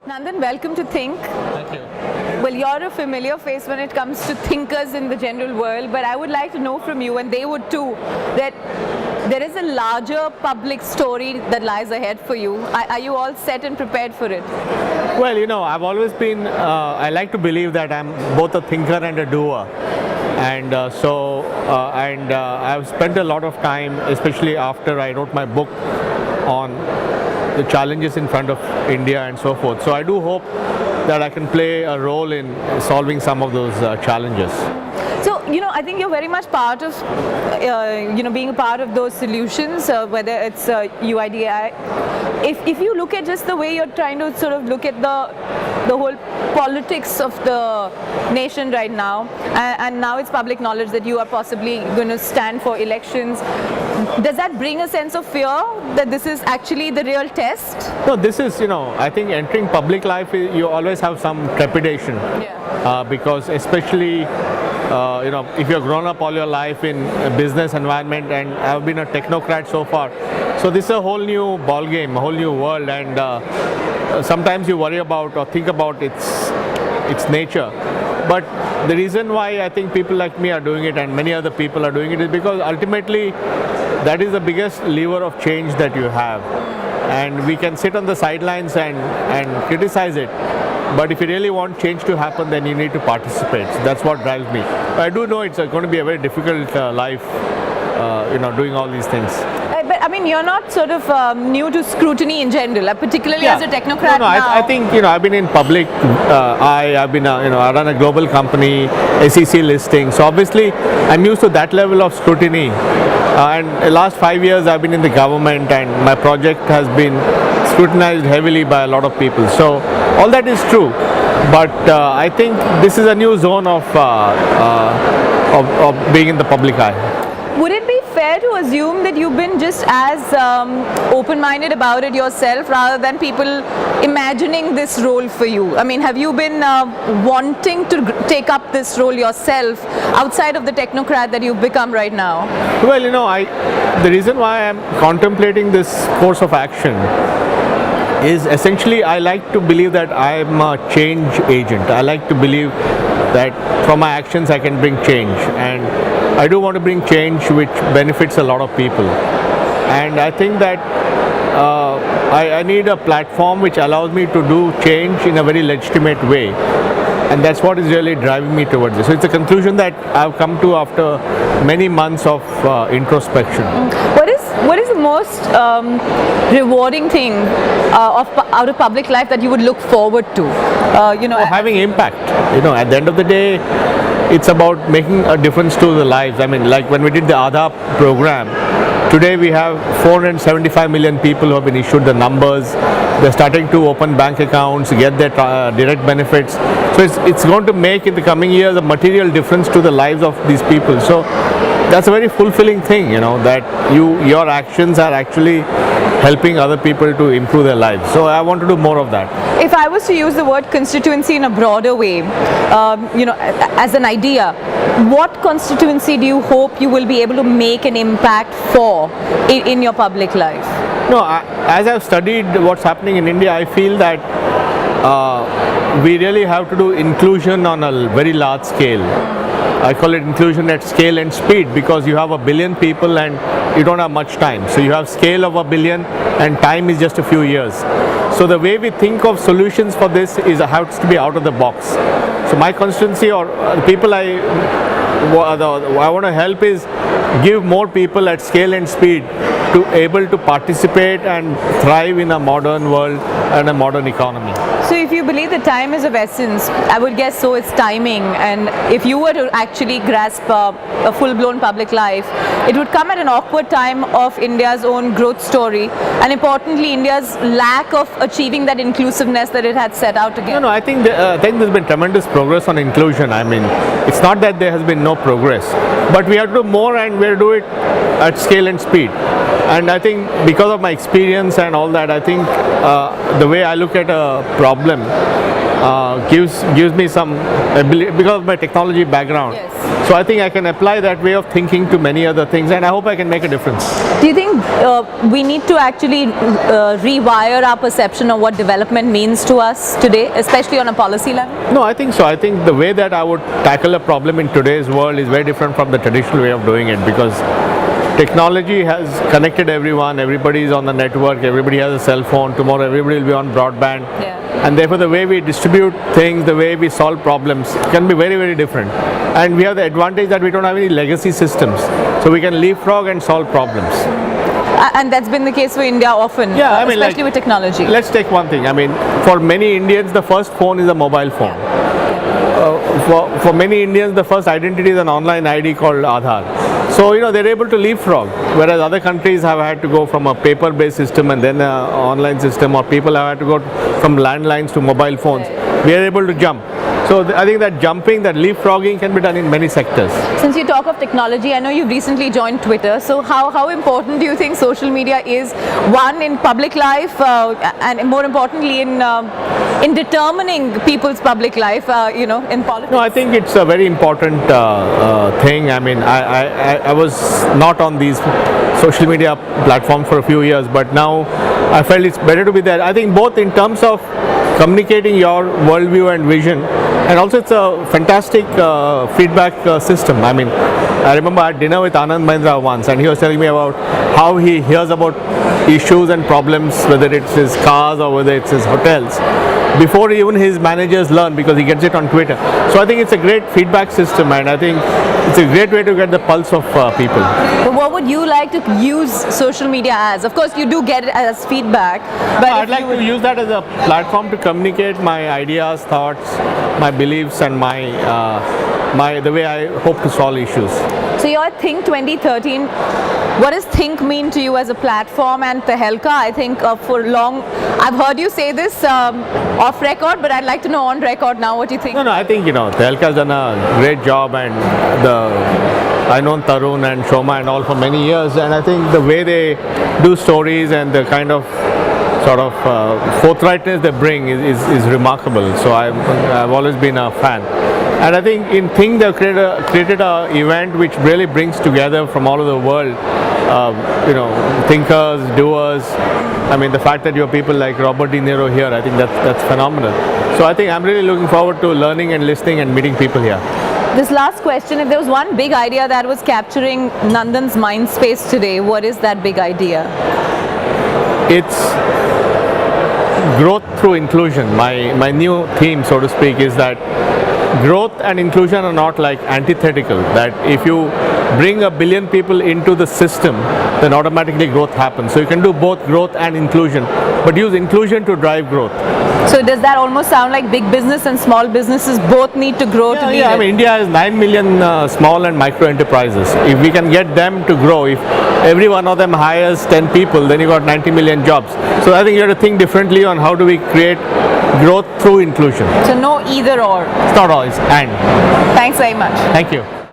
Nandan, welcome to Think. Thank you. Well, you're a familiar face when it comes to thinkers in the general world, but I would like to know from you, and they would too, that there is a larger public story that lies ahead for you. Are you all set and prepared for it? Well, I've always been, I like to believe that I'm both a thinker and a doer. And I've spent a lot of time, especially after I wrote my book on the challenges in front of India and so forth. So I do hope that I can play a role in solving some of those challenges. So, I think you're very much part of, being a part of those solutions, whether it's UIDAI. If you look at just the way you're trying to sort of look at the whole politics of the nation right now, and now it's public knowledge that you are possibly going to stand for elections, does that bring a sense of fear that this is actually the real test? No, this is, I think entering public life, you always have some trepidation. Yeah. Because especially, if you've grown up all your life in a business environment and have been a technocrat so far, so this is a whole new ball game, a whole new world, and sometimes you worry about or think about its nature. But the reason why I think people like me are doing it and many other people are doing it is because ultimately that is the biggest lever of change that you have. And we can sit on the sidelines and criticize it. But if you really want change to happen, then you need to participate. So that's what drives me. But I do know it's going to be a very difficult life, doing all these things. But I mean, you're not sort of new to scrutiny in general, particularly as a technocrat. No, I think I've been in public. I've been I run a global company, SEC listing. So obviously, I'm used to that level of scrutiny. And the last 5 years, I've been in the government, and my project has been scrutinized heavily by a lot of people. So all that is true. But I think this is a new zone of being in the public eye. Would it be fair to assume that you've been just as open-minded about it yourself rather than people imagining this role for you? I mean, have you been wanting to take up this role yourself outside of the technocrat that you've become right now? Well, the reason why I'm contemplating this course of action is essentially I like to believe that I'm a change agent. I like to believe that from my actions I can bring change, and I do want to bring change which benefits a lot of people. And I think that I need a platform which allows me to do change in a very legitimate way. And that's what is really driving me towards this. So it's a conclusion that I've come to after many months of introspection. What is the most rewarding thing out of public life that you would look forward to? Having impact. At the end of the day, it's about making a difference to the lives. I mean, like when we did the Aadhaar program, today we have 475 million people who have been issued the numbers. They're starting to open bank accounts, get their direct benefits. So it's going to make in the coming years a material difference to the lives of these people. So that's a very fulfilling thing, that your actions are actually helping other people to improve their lives. So I want to do more of that. If I was to use the word constituency in a broader way, as an idea, what constituency do you hope you will be able to make an impact for in your public life? No, as I've studied what's happening in India, I feel that we really have to do inclusion on a very large scale. I call it inclusion at scale and speed, because you have 1 billion people and you don't have much time. So you have scale of 1 billion and time is just a few years. So the way we think of solutions for this is has to be out of the box. So my constituency or people I want to help is give more people at scale and speed to able to participate and thrive in a modern world and a modern economy. So if you believe the time is of essence, I would guess so it's timing. And if you were to actually grasp a full-blown public life, it would come at an awkward time of India's own growth story, and importantly, India's lack of achieving that inclusiveness that it had set out to get. I think there's been tremendous progress on inclusion. I mean, it's not that there has been no progress, but we have to do more, and we have to do it at scale and speed. And I think because of my experience and all that, I think the way I look at a problem gives me some ability because of my technology background. Yes. So I think I can apply that way of thinking to many other things, and I hope I can make a difference. Do you think we need to actually rewire our perception of what development means to us today, especially on a policy level? No, I think so. I think the way that I would tackle a problem in today's world is very different from the traditional way of doing it, because technology has connected everyone. Everybody is on the network. Everybody has a cell phone. Tomorrow, everybody will be on broadband. Yeah. And therefore, the way we distribute things, the way we solve problems can be very, very different. And we have the advantage that we don't have any legacy systems. So we can leapfrog and solve problems. And that's been the case for India often, Yeah, I mean, especially with technology. Let's take one thing. I mean, for many Indians, the first phone is a mobile phone. For many Indians, the first identity is an online ID called Aadhaar. So, they're able to leapfrog, whereas other countries have had to go from a paper-based system and then an online system, or people have had to go from landlines to mobile phones. We are able to jump. So I think that jumping, that leapfrogging can be done in many sectors. Since you talk of technology, I know you've recently joined Twitter. So how important do you think social media is, one, in public life, and more importantly in determining people's public life, in politics? No, I think it's a very important thing. I mean, I was not on these social media platforms for a few years, but now I felt it's better to be there. I think both in terms of communicating your worldview and vision, and also it's a fantastic feedback system. I mean, I remember I had dinner with Anand Mahindra once, and he was telling me about how he hears about issues and problems, whether it's his cars or whether it's his hotels, before even his managers learn, because he gets it on Twitter. So I think it's a great feedback system, and I think it's a great way to get the pulse of people. But what would you like to use social media as? Of course, you do get it as feedback, but I'd like to use that as a platform to communicate my ideas, thoughts, my beliefs, and the way I hope to solve issues. So your Think 2013, what does Think mean to you as a platform? And Tehelka, I think for long, I've heard you say this off record, but I'd like to know on record now what you think. No, I think, Tehelka has done a great job, and I know Tarun and Shoma and all for many years, and I think the way they do stories and the kind of sort of forthrightness they bring is remarkable. So I've always been a fan. And I think in Think they've created an event which really brings together from all over the world, thinkers, doers. I mean, the fact that you have people like Robert De Niro here, I think that's phenomenal. So I think I'm really looking forward to learning and listening and meeting people here. This last question, if there was one big idea that was capturing Nandan's mind space today, what is that big idea? It's growth through inclusion. My new theme, so to speak, is that growth and inclusion are not like antithetical. That if you bring 1 billion people into the system, then automatically growth happens. So you can do both growth and inclusion, but use inclusion to drive growth. So does that almost sound like big business and small businesses both need to grow to lead I it? mean, India has 9 million small and micro enterprises. If we can get them to grow, if every one of them hires 10 people, then you got 90 million jobs. So I think you have to think differently on how do we create growth through inclusion. So no either or. It's not all, it's and. Thanks very much. Thank you.